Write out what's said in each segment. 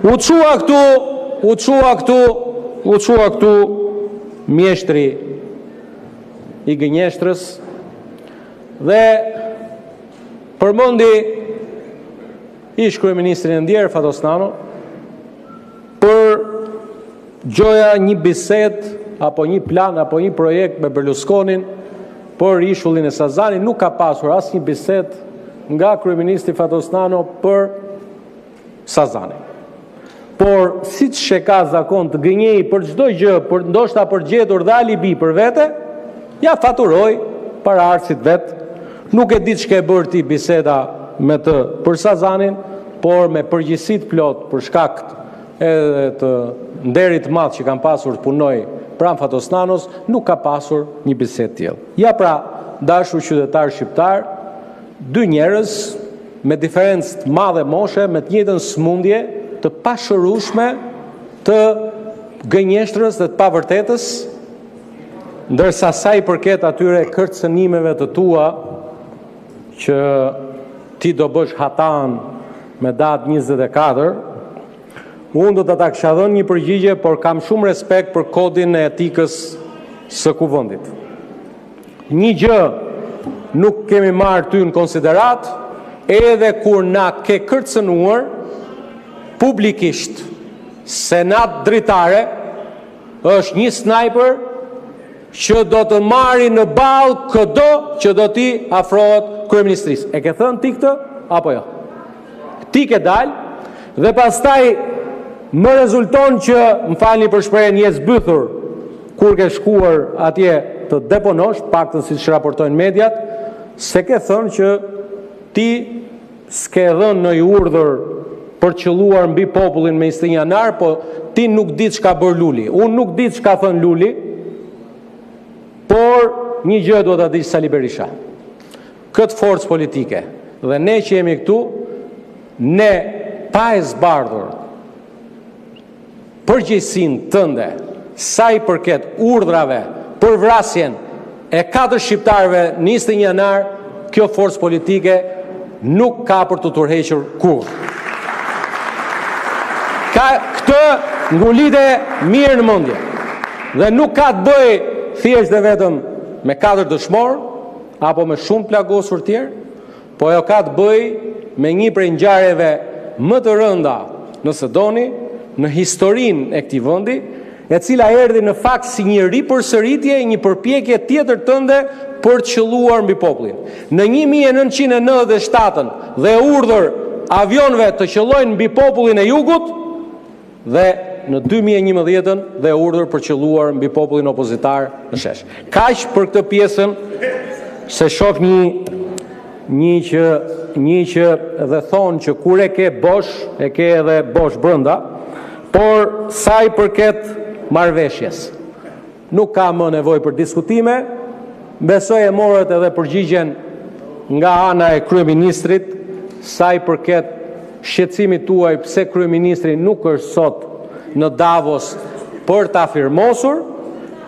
U çua këtu mjeshtri i gënjeshtrës dhe përmendi ish kryeministrin e ndjerë Fatosnano për gjoja një bisedë apo një plan apo një projekt me Berlusconin për ishullin e Sazanit. Nuk ka pasur asnjë bisedë nga kryeministri Fatosnano për Sazanin. Por siç e ka zakon të gënjej për çdo gjë, ndoshta për gjetur dhe alibi për vete, ja faturoi para arsit vet. Nuk e di ç'ke bërë ti biseda me të për Sazanin, por me përgjegjësi të plot për shkak edhe të nderit të madh që kanë pasur të punoj pranë Fatosnanos, nuk ka pasur një bisedë tillë. Ja pra, dashur qytetar shqiptar, dy njerëz me diferencë të madhe moshe, me të njëjtën sëmundje të pashërueshme të gënjeshtrës dhe të pavërtetës, ndërsa sa i përket atyre kërcënimeve të tua që ti do bësh hatan me datë 24, unë do të ta kisha dhënë një përgjigje, por kam shumë respekt për kodin e etikës së kuvendit. Një gjë nuk kemi marrë ty në konsiderat, edhe kur na ke kërcënuar publikisht senat dritare, është një sniper që do të marri në ballë çdo që do t'i afrohet kryeministrisë. E ke thënë ti këtë apo jo? Ti ke dalë dhe pastaj më rezulton që, më falni për shprehjen, je zbythur kur ke shkuar atje të deponosh, paktën siç raportojnë mediat, se ke thënë që ti s'ke dhënë në urdhër për qelluar mbi popullin me 21 janar, po ti nuk di ç'ka bër Luli. Unë nuk di ç'ka thënë Luli, por një gjë duhet ta dish Sali Berisha. Këtë forcë politike dhe ne që jemi këtu, ne pa e zbardhur përgjegjësinë tënde sa i përket urdhrave për vrasjen e 4 shqiptarëve në 21 janar, kjo forcë politike nuk ka për të tërhequr kurrë. Këtë ngulite mirë në mendje. Dhe nuk ka të bëjë thjesht dhe vetëm me 4 dëshmor apo me shumë plagosur tjerë, po ajo ka të bëjë me një prej ngjarjeve më të rënda, nëse doni, në historinë e këtij vendi, e cila erdhi në fakt si një ripërsëritje, një përpjekje tjetër tënde për të qelluar mbi popullin. Në 1997 dhe urdhër avionëve të qellojnë mbi popullin e jugut, dhe në 2011 dhe urdhër për qelluar mbi popullin opozitar në shesh. Kaq për këtë pjesën, se shoh një që dhe thonë që kur e ke bosh, e ke edhe bosh brenda, por sa i përket marrëveshjes, nuk ka më nevojë për diskutime. Besoj e morët edhe përgjigjen nga ana e kryeministrit sa i përket shqetësimit tuaj pse kryeministri nuk është sot në Davos për ta firmosur.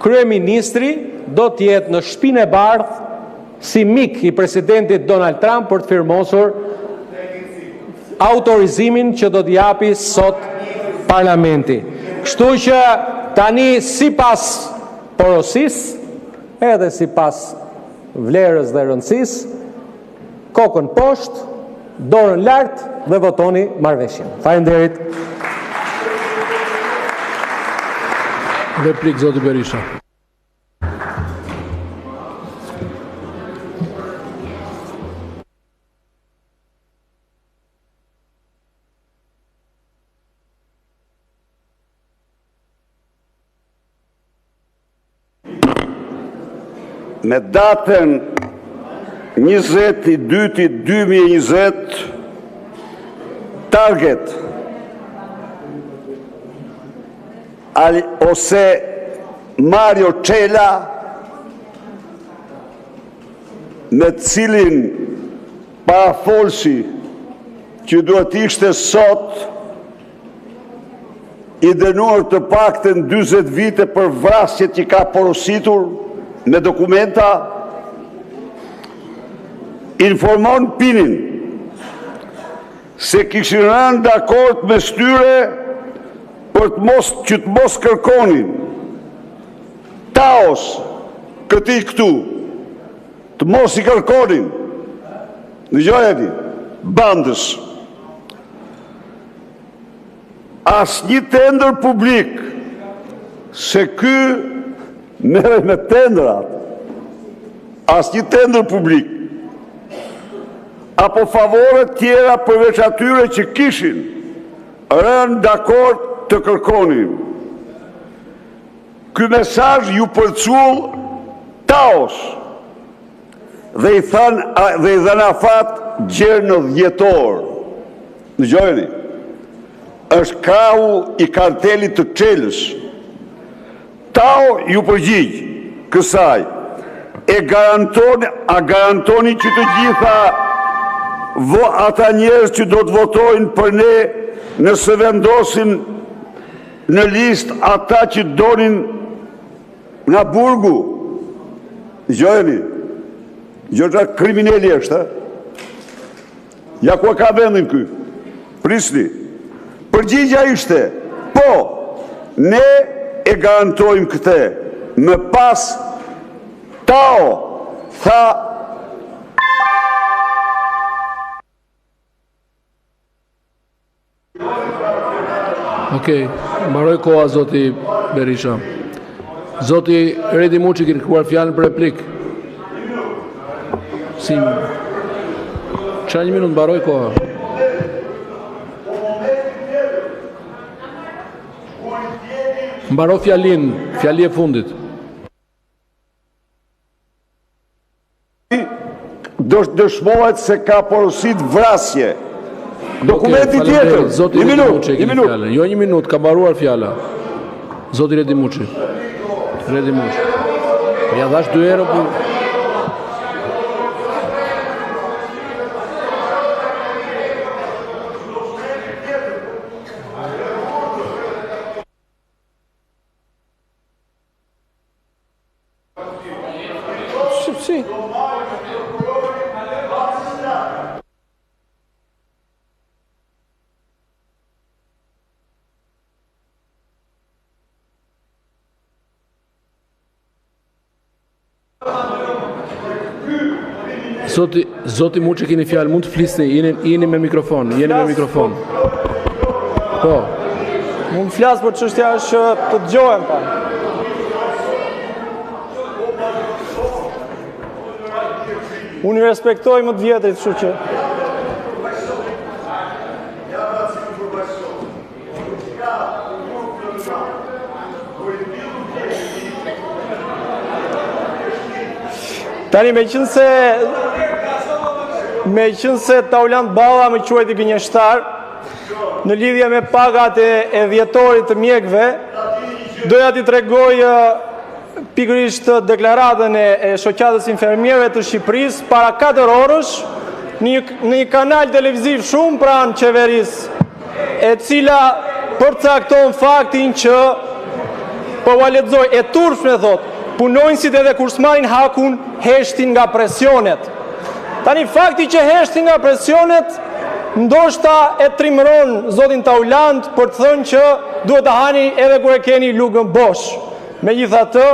Kryeministri do të jetë në Shtëpinë e Bardhë si mik i presidentit Donald Trump për të firmosur autorizimin që do t'i japi sot parlamenti. Kështu që tani sipas porosisë edhe sipas vlerës dhe rëndësisë, kokën poshtë, dorën lart dhe votoni marrëveshjen. Faleminderit. Replik zoti Berisha. Me datën 20/2/2020, Target ose Mario Çela, me cilin parafolsi që duhet ishte sot i dënuar të paktën 40 vite për vrasjet që ka porositur me dokumenta, informon Pinin se kishin rënë dakord me tyre për që të mos kërkonin Taos këti këtu, të mos i kërkonin, dëgjojeni, bandës. Asnjë tender publik, se ky merret me tendrat, asnjë tender publik, apo favoret tjera përveç atyre që kishin rënë dakord të kërkonin. Ky mesazh ju përcull Taos dhe i dhanë afat gjerë në dhjetor. Dëgjojeni, është krahu i kartelit të Çelës. Tao ju përgjigj kësaj, a garantoni që të gjitha ata njerëz që do të votojnë për ne nëse vendosin në listë ata që donin nga burgu? Dëgjojeni, gjëra kriminali është, ja ku ka vendin ky? Prisni. Përgjigja ishte, po, ne e garantojmë këtë. Më pas, Tao tha, Okej, mbaroj koha zoti Berisha. Zoti Redi Muçi kërkon kërkuar fjalën për replik. Çfarë një minutë mbaroj koha. Mbaro fjali e fundit. Dëshmohet se ka porosit vrasje. Dokumenti tjetër. Zoti Redi Muçi e kërkon fjalën. Jo një minutë, ka mbaruar fjala. Zoti Redi Muçi. Ja dhash 2 euro për... Si. Zoti Muçi keni fjalë, mund të flisni, jeni me mikrofon, Po. Mund flas, por çështja është të dëgjohem pa. Unë respektoj më të vjetrit, kështu që tani me qënë se Taulant Balla më quajti gënjeshtar në lidhje me pagat e dhjetorit të mjekëve, doja t'i tregoj pikërisht deklaratën e shoqatës infermierëve të Shqipërisë para 4 orësh në një kanal televiziv shumë pranë qeverisë, e cila përcakton faktin që po ua lexoj, e turpshme thotë, punonjësit edhe kur s'marrin hakun heshtin nga presionet. Tani fakti që heshtin nga presionet ndoshta e trimëron zotin Taulant për të thënë që duhet të hani edhe kur e keni lugën bosh. Megjithatë,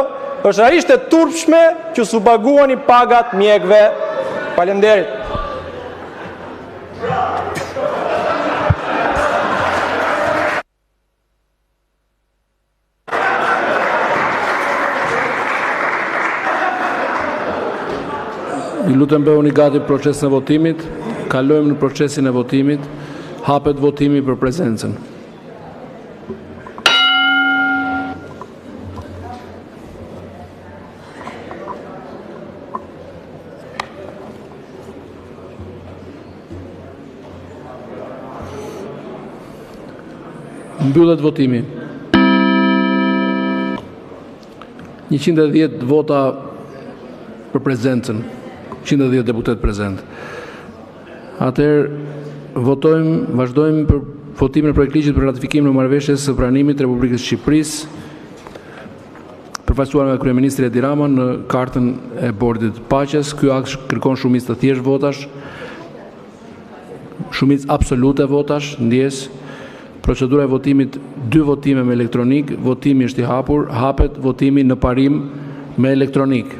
është realisht e turpshme që s'u paguani pagat mjekëve. Faleminderit. Ju lutem bëhuni gati procesin e votimit. Kalojmë në procesin e votimit. Hapet votimi për prezencën. Mbyllet votimi. 110 vota për prezencën. 110 deputet prezent. Atëherë vazhdojmë për votimin e projektligjit për ratifikimin e marrëveshjes së pranimit të Republikës Shqipërisë përfaqësuar nga kryeministri Edi Rama në kartën e bordit të paqes. Ky akt kërkon shumicë të thjeshtë votash. shumicë absolute votash, ndjes. Procedura e votimit 2 votime me elektronik, votimi është i hapur, hapet votimi në parim me elektronik.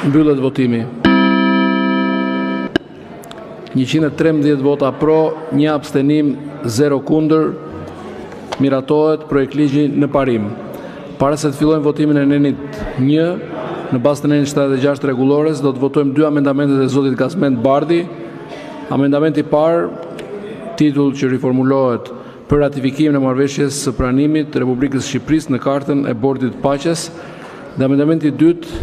Mbyllet votimi. 113 vota pro, 1 abstenim, 0 kundër. Miratohet projekt ligji në parim. Para se të fillojmë votimin e nenit 1, në bazë të nenit 76 rregullores, do të votojmë 2 amendamentet e zotit Gazmend Bardhi. Amendamenti i parë, titull që riformulohet për ratifikimin e marrëveshjes së pranimit të Republikës së Shqipërisë në Kartën e Bordit të Paqes, dhe amendamenti i dytë,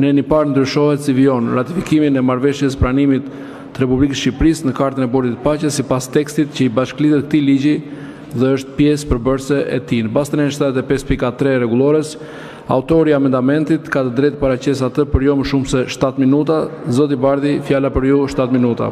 neni i parë ndryshohet si vijon ratifikimin e marrëveshjes pranimit të Republikës së Shqipërisë në Kartën e Bordit të Paqes sipas tekstit që i bashkëlidhet këtij ligji dhe është pjesë përbërëse e tij. Në bazë të nenit 75.3 rregullores, autori i amendamentit ka të drejtë paraqesë atë për jo më shumë se 7 minuta. Zoti Bardhi, fjala për ju 7 minuta.